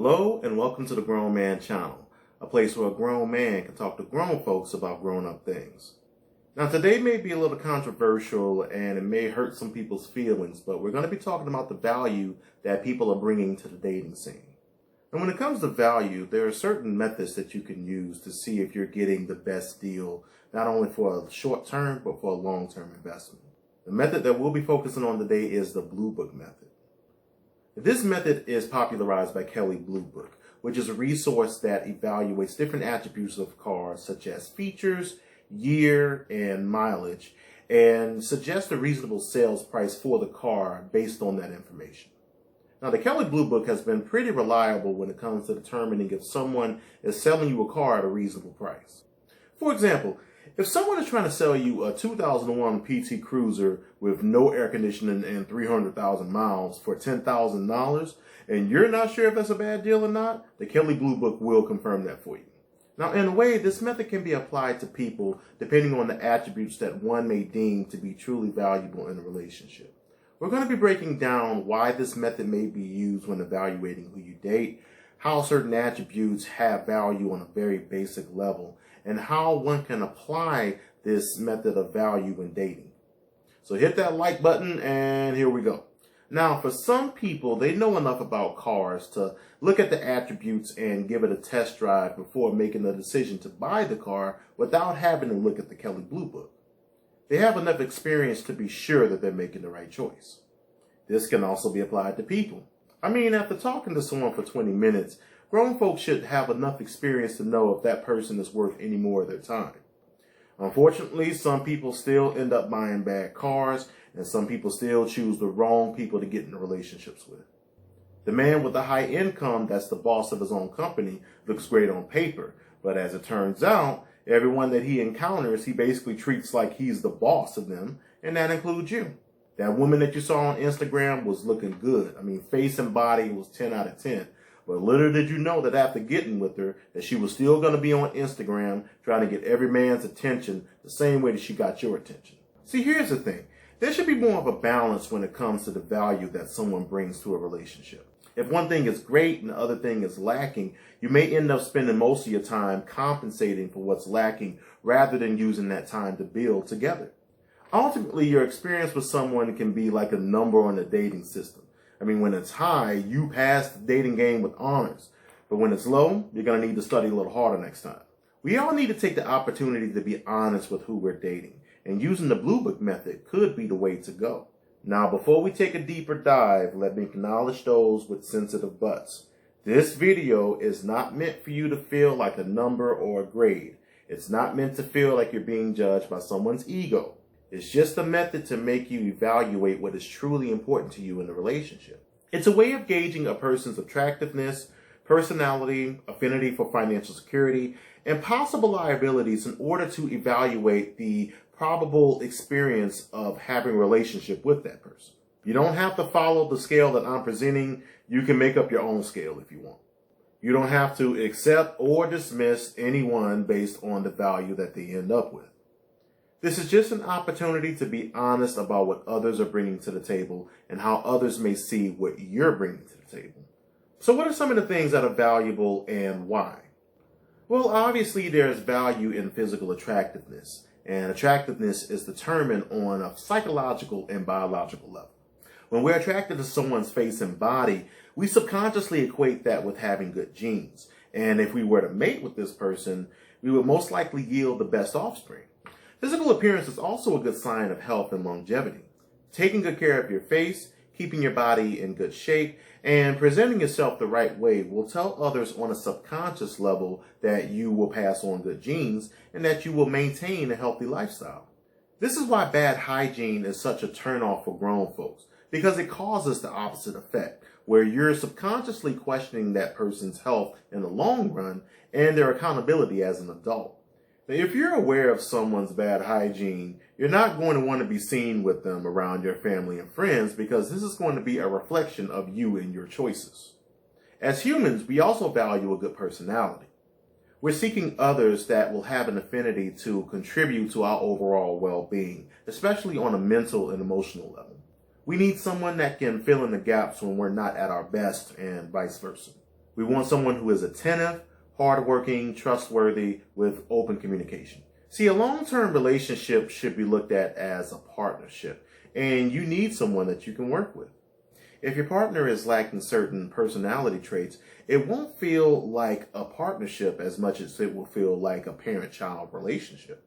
Hello and welcome to the Grown Man Channel, a place where a grown man can talk to grown folks about grown-up things. Now today may be a little controversial and it may hurt some people's feelings, but we're going to be talking about the value that people are bringing to the dating scene. And when it comes to value, there are certain methods that you can use to see if you're getting the best deal, not only for a short term, but for a long-term investment. The method that we'll be focusing on today is the Bluebook method. This method is popularized by Bluebook, which is a resource that evaluates different attributes of cars such as features, year, and mileage, and suggests a reasonable sales price for the car based on that information. Now, the Bluebook has been pretty reliable when it comes to determining if someone is selling you a car at a reasonable price. For example, if someone is trying to sell you a 2001 PT Cruiser with no air conditioning and 300,000 miles for $10,000, and you're not sure if that's a bad deal or not, the Bluebook will confirm that for you. Now, in a way, this method can be applied to people depending on the attributes that one may deem to be truly valuable in a relationship. We're going to be breaking down why this method may be used when evaluating who you date, how certain attributes have value on a very basic level, and how one can apply this method of value when dating. So hit that like button and here we go. Now, for some people, they know enough about cars to look at the attributes and give it a test drive before making a decision to buy the car without having to look at the Bluebook. They have enough experience to be sure that they're making the right choice. This can also be applied to people. I mean, after talking to someone for 20 minutes, grown folks should have enough experience to know if that person is worth any more of their time. Unfortunately, some people still end up buying bad cars, and some people still choose the wrong people to get into relationships with. The man with the high income that's the boss of his own company looks great on paper, but as it turns out, everyone that he encounters, he basically treats like he's the boss of them, and that includes you. That woman that you saw on Instagram was looking good. I mean, face and body was 10 out of 10. But little did you know that after getting with her, that she was still going to be on Instagram trying to get every man's attention the same way that she got your attention. See, here's the thing. There should be more of a balance when it comes to the value that someone brings to a relationship. If one thing is great and the other thing is lacking, you may end up spending most of your time compensating for what's lacking rather than using that time to build together. Ultimately, your experience with someone can be like a number on the dating system. I mean, when it's high, you pass the dating game with honors. But when it's low, you're going to need to study a little harder next time. We all need to take the opportunity to be honest with who we're dating. And using the Bluebook method could be the way to go. Now, before we take a deeper dive, let me acknowledge those with sensitive butts. This video is not meant for you to feel like a number or a grade. It's not meant to feel like you're being judged by someone's ego. It's just a method to make you evaluate what is truly important to you in a relationship. It's a way of gauging a person's attractiveness, personality, affinity for financial security, and possible liabilities in order to evaluate the probable experience of having a relationship with that person. You don't have to follow the scale that I'm presenting. You can make up your own scale if you want. You don't have to accept or dismiss anyone based on the value that they end up with. This is just an opportunity to be honest about what others are bringing to the table and how others may see what you're bringing to the table. So what are some of the things that are valuable and why? Well, obviously there's value in physical attractiveness, and attractiveness is determined on a psychological and biological level. When we're attracted to someone's face and body, we subconsciously equate that with having good genes. And if we were to mate with this person, we would most likely yield the best offspring. Physical appearance is also a good sign of health and longevity. Taking good care of your face, keeping your body in good shape, and presenting yourself the right way will tell others on a subconscious level that you will pass on good genes and that you will maintain a healthy lifestyle. This is why bad hygiene is such a turnoff for grown folks, because it causes the opposite effect, where you're subconsciously questioning that person's health in the long run and their accountability as an adult. Now, if you're aware of someone's bad hygiene, you're not going to want to be seen with them around your family and friends because this is going to be a reflection of you and your choices. As humans, we also value a good personality. We're seeking others that will have an affinity to contribute to our overall well-being, especially on a mental and emotional level. We need someone that can fill in the gaps when we're not at our best and vice versa. We want someone who is attentive, hardworking, trustworthy, with open communication. See, a long-term relationship should be looked at as a partnership, and you need someone that you can work with. If your partner is lacking certain personality traits, it won't feel like a partnership as much as it will feel like a parent-child relationship.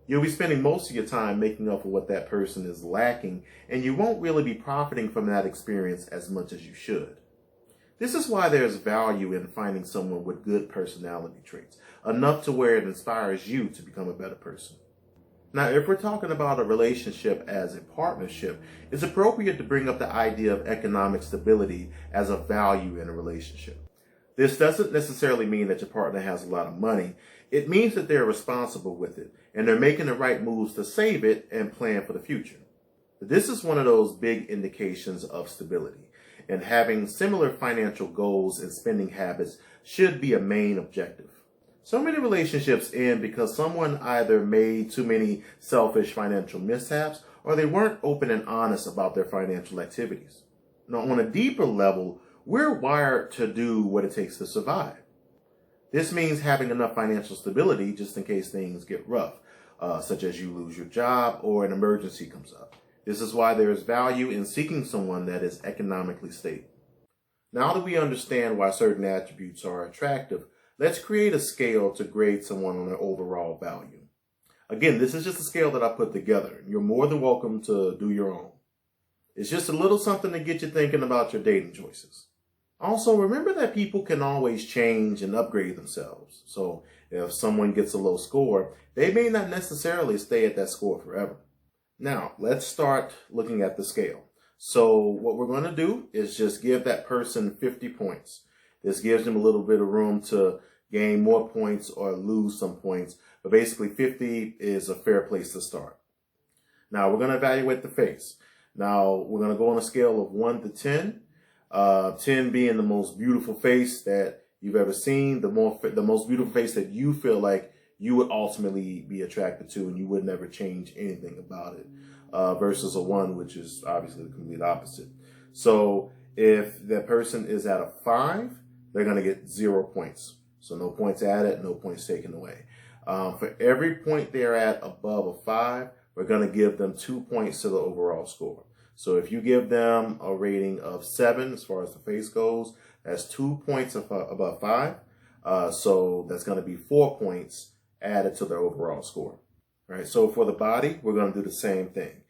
You'll be spending most of your time making up for what that person is lacking, and you won't really be profiting from that experience as much as you should. This is why there's value in finding someone with good personality traits, enough to where it inspires you to become a better person. Now, if we're talking about a relationship as a partnership, it's appropriate to bring up the idea of economic stability as a value in a relationship. This doesn't necessarily mean that your partner has a lot of money. It means that they're responsible with it, and they're making the right moves to save it and plan for the future. This is one of those big indications of stability, and having similar financial goals and spending habits should be a main objective. So many relationships end because someone either made too many selfish financial mishaps or they weren't open and honest about their financial activities. Now, on a deeper level, we're wired to do what it takes to survive. This means having enough financial stability just in case things get rough, such as you lose your job or an emergency comes up. This is why there is value in seeking someone that is economically stable. Now that we understand why certain attributes are attractive, let's create a scale to grade someone on their overall value. Again, this is just a scale that I put together. You're more than welcome to do your own. It's just a little something to get you thinking about your dating choices. Also, remember that people can always change and upgrade themselves. So if someone gets a low score, they may not necessarily stay at that score forever. Now, let's start looking at the scale. So what we're going to do is just give that person 50 points. This gives them a little bit of room to gain more points or lose some points. But basically 50 is a fair place to start. Now we're going to evaluate the face. Now we're going to go on a scale of 1 to 10. 10 being the most beautiful face that you've ever seen, the most beautiful face that you feel like you would ultimately be attracted to and you would never change anything about it, versus a 1, which is obviously the complete opposite. So if that person is at a 5, they're going to get 0 points. So no points added, no points taken away. For every point they're at above a 5, we're going to give them 2 points to the overall score. So if you give them a rating of 7 as far as the face goes, that's 2 points above 5. So that's going to be 4 points added to their overall score. All right. So for the body, we're going to do the same thing.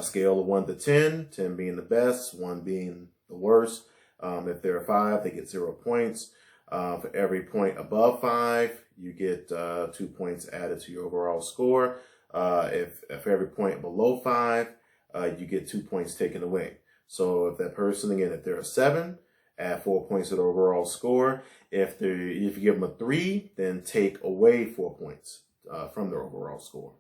Scale of 1 to 10, 10 being the best, 1 being the worst. If they're a 5, they get 0 points. For every point above 5, you get 2 points added to your overall score. If every point below 5, you get 2 points taken away. So if that person, again, if they're a 7, add 4 points to the overall score. If you give them a 3, then take away 4 points from their overall score.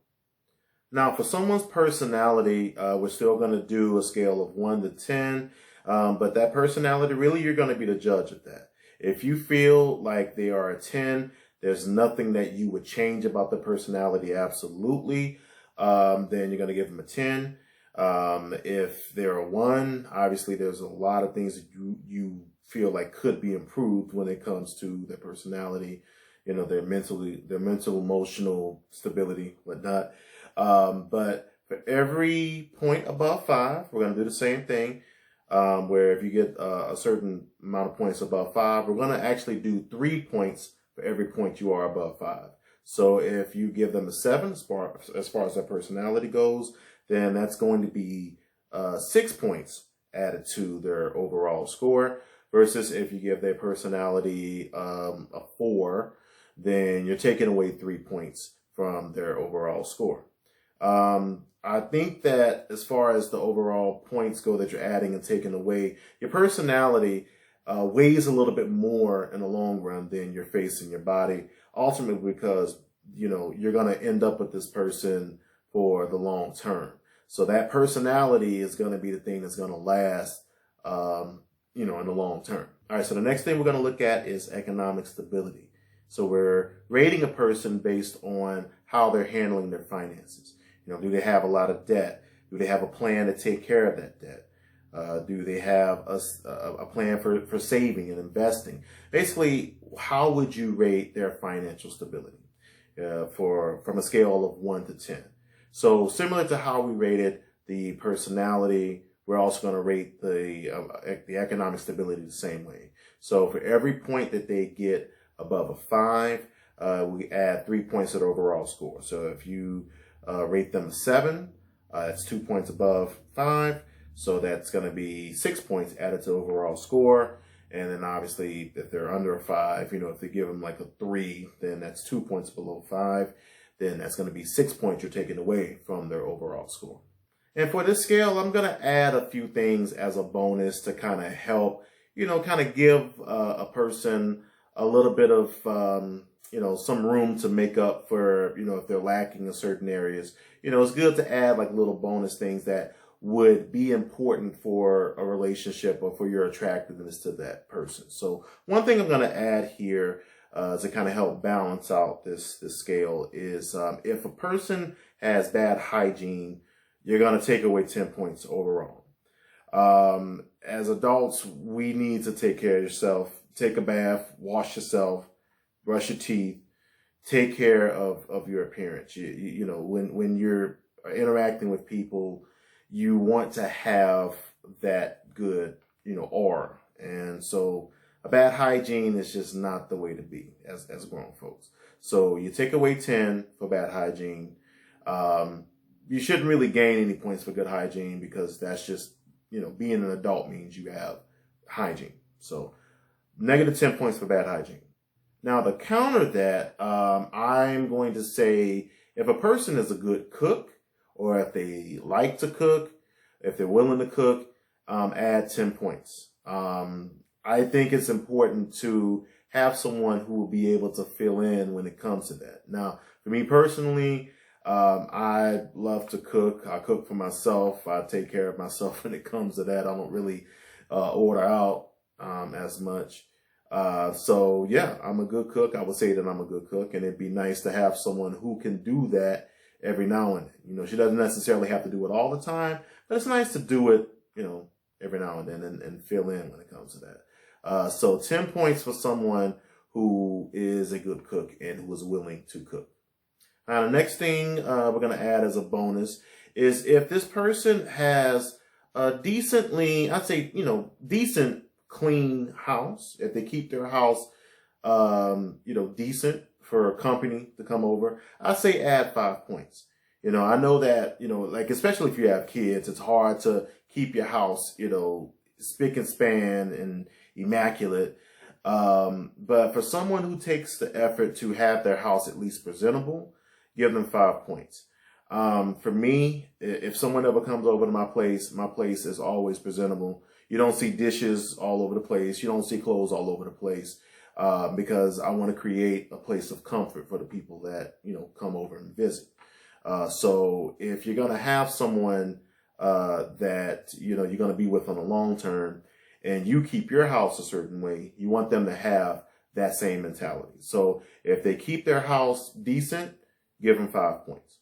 Now, for someone's personality, we're still going to do a scale of 1 to 10. But that personality, really, you're going to be the judge of that. If you feel like they are a 10, there's nothing that you would change about the personality, absolutely, then you're going to give them a 10. If they're a 1, obviously there's a lot of things that you feel like could be improved when it comes to their personality, their mental, emotional stability, whatnot. But for every point above 5, we're going to do the same thing. Where if you get a certain amount of points above 5, we're going to actually do 3 points for every point you are above 5. So if you give them a 7, as far as their personality goes, then that's going to be 6 points added to their overall score. Versus if you give their personality a 4, then you're taking away 3 points from their overall score. I think that as far as the overall points go that you're adding and taking away, your personality weighs a little bit more in the long run than your face and your body, ultimately because, you're going to end up with this person for the long term. So that personality is going to be the thing that's going to last, in the long term. All right, so the next thing we're going to look at is economic stability. So we're rating a person based on how they're handling their finances. Do they have a lot of debt? Do they have a plan to take care of that debt? Do they have a plan for saving and investing? Basically, how would you rate their financial stability from a scale of 1 to 10? So similar to how we rated the personality, we're also going to rate the economic stability the same way. So for every point that they get above a 5, we add 3 points to the overall score. So if you rate them a 7, that's 2 points above 5. So that's going to be 6 points added to the overall score. And then obviously if they're under a 5, if they give them like a 3, then that's 2 points below 5. Then that's going to be 6 points you're taking away from their overall score. And for this scale, I'm going to add a few things as a bonus to kind of help, kind of give a person a little bit of, some room to make up for, if they're lacking in certain areas. It's good to add like little bonus things that would be important for a relationship or for your attractiveness to that person. So one thing I'm going to add here to kind of help balance out this scale is if a person has bad hygiene, you're going to take away 10 points overall. As adults, we need to take care of yourself. Take a bath, wash yourself, brush your teeth, take care of your appearance. When you're interacting with people, you want to have that good, aura. And so a bad hygiene is just not the way to be as grown folks. So you take away 10 for bad hygiene. You shouldn't really gain any points for good hygiene because that's just, being an adult means you have hygiene. So negative 10 points for bad hygiene. Now to counter that, I'm going to say if a person is a good cook or if they like to cook, if they're willing to cook, add 10 points. I think it's important to have someone who will be able to fill in when it comes to that. Now, for me personally, I love to cook. I cook for myself. I take care of myself when it comes to that. I don't really order out as much. So yeah, I'm a good cook. I would say that I'm a good cook, and it'd be nice to have someone who can do that every now and then. She doesn't necessarily have to do it all the time, but it's nice to do it, every now and then and fill in when it comes to that. So 10 points for someone who is a good cook and who is willing to cook. Now, the next thing we're going to add as a bonus is if this person has a decently, I'd say, decent, clean house, if they keep their house, decent for a company to come over, I say add 5 points. I know that, like, especially if you have kids, it's hard to keep your house, spick and span and immaculate. But for someone who takes the effort to have their house at least presentable, give them 5 points. For me, if someone ever comes over to my place is always presentable. You don't see dishes all over the place. You don't see clothes all over the place. Because I want to create a place of comfort for the people that, come over and visit. So if you're going to have someone that, you're going to be with on the long term and you keep your house a certain way, you want them to have that same mentality. So if they keep their house decent, give them 5 points.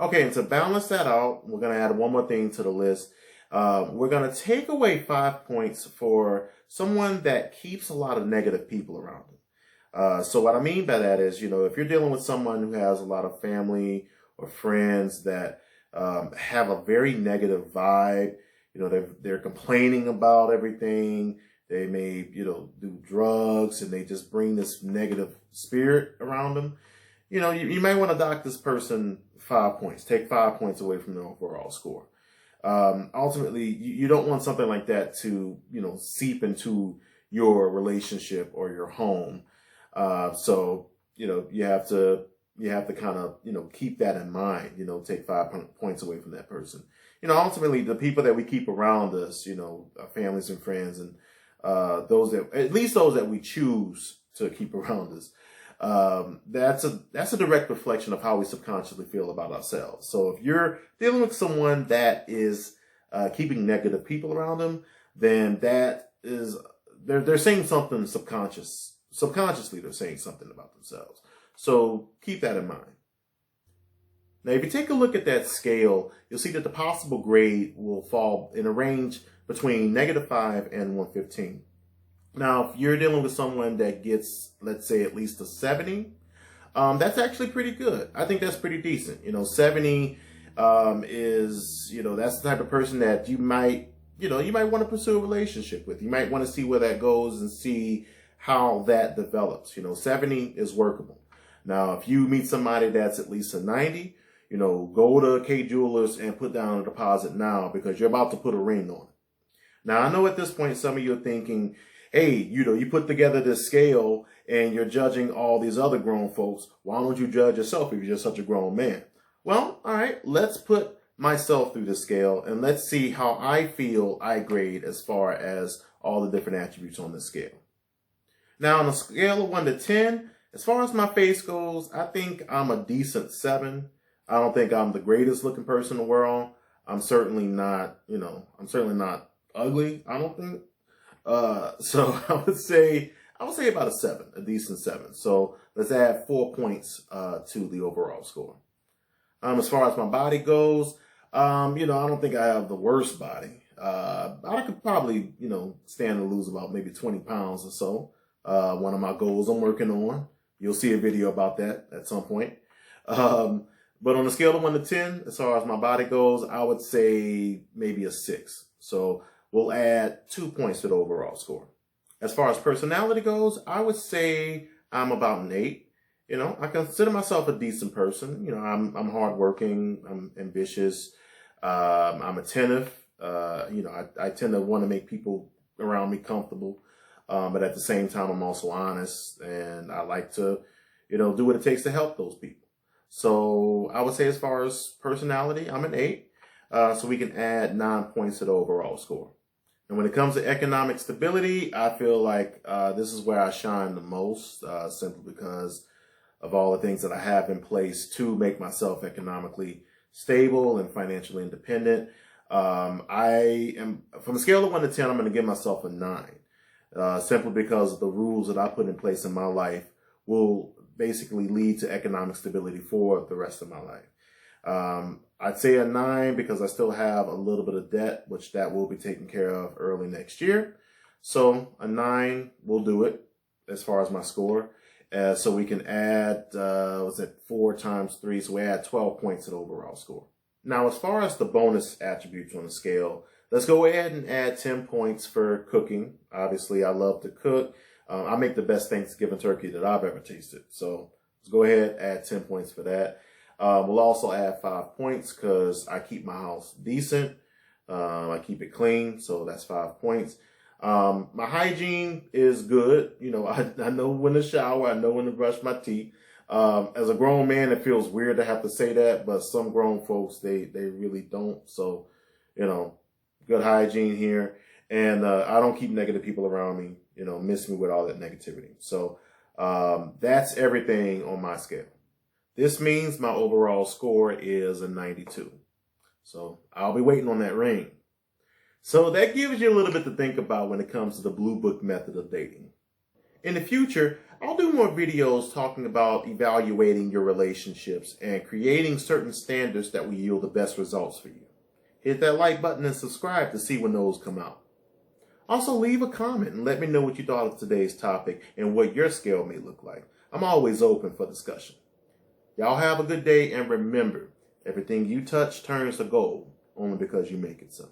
Okay, and to balance that out, we're going to add one more thing to the list. We're going to take away 5 points for someone that keeps a lot of negative people around them. So what I mean by that is, if you're dealing with someone who has a lot of family or friends that have a very negative vibe, they're complaining about everything. They may, do drugs and they just bring this negative spirit around them. You might want to dock this person 5 points. Take 5 points away from their overall score. Ultimately, you don't want something like that to, seep into your relationship or your home. So, you have to kind of, keep that in mind, take 5 points away from that person. Ultimately the people that we keep around us, our families and friends and, those that we choose to keep around us. That's a direct reflection of how we subconsciously feel about ourselves. So if you're dealing with someone that is keeping negative people around them, then that is they're saying something subconsciously they're saying something about themselves. So keep that in mind. Now, if you take a look at that scale, you'll see that the possible grade will fall in a range between -5 and 115. Now, if you're dealing with someone that gets, let's say, at least a 70, that's actually pretty good. I think that's pretty decent. 70 is, that's the type of person that you might want to pursue a relationship with. You might want to see where that goes and see how that develops. 70 is workable. Now, if you meet somebody that's at least a 90, go to K Jewelers and put down a deposit now because you're about to put a ring on it. Now, I know at this point, some of you are thinking, hey, you put together this scale and you're judging all these other grown folks. Why don't you judge yourself if you're just such a grown man? Well, all right, let's put myself through the scale and let's see how I feel I grade as far as all the different attributes on the scale. Now, on a scale of 1 to 10, as far as my face goes, I think I'm a decent 7. I don't think I'm the greatest looking person in the world. I'm certainly not, ugly, I don't think. So I would say about a 7, a decent 7. So let's add 4 points to the overall score. As far as my body goes, I don't think I have the worst body. I could probably, stand to lose about maybe 20 pounds or so. One of my goals I'm working on. You'll see a video about that at some point. But on a scale of 1 to 10, as far as my body goes, I would say maybe a 6. So we'll add 2 points to the overall score. As far as personality goes, I would say I'm about an 8. I consider myself a decent person. I'm hardworking. I'm ambitious. I'm attentive. I tend to want to make people around me comfortable. But at the same time, I'm also honest, and I like to, do what it takes to help those people. So I would say as far as personality, I'm an 8. So we can add 9 points to the overall score. And when it comes to economic stability, I feel like this is where I shine the most, simply because of all the things that I have in place to make myself economically stable and financially independent. I am, from a scale of 1 to 10, I'm going to give myself a 9, simply because the rules that I put in place in my life will basically lead to economic stability for the rest of my life. I'd say a 9 because I still have a little bit of debt, which that will be taken care of early next year. So a 9 will do it as far as my score. So we can add, 4 times 3? So we add 12 points to the overall score. Now, as far as the bonus attributes on the scale, let's go ahead and add 10 points for cooking. Obviously, I love to cook. I make the best Thanksgiving turkey that I've ever tasted. So let's go ahead and add 10 points for that. We'll also add 5 points because I keep my house decent. I keep it clean, so that's 5 points. My hygiene is good. I know when to shower. I know when to brush my teeth. As a grown man, it feels weird to have to say that, but some grown folks, they really don't. So, good hygiene here. And I don't keep negative people around me, miss me with all that negativity. So that's everything on my scale. This means my overall score is a 92. So I'll be waiting on that ring. So that gives you a little bit to think about when it comes to the Bluebook method of dating. In the future, I'll do more videos talking about evaluating your relationships and creating certain standards that will yield the best results for you. Hit that like button and subscribe to see when those come out. Also, leave a comment and let me know what you thought of today's topic and what your scale may look like. I'm always open for discussion. Y'all have a good day, and remember, everything you touch turns to gold only because you make it so.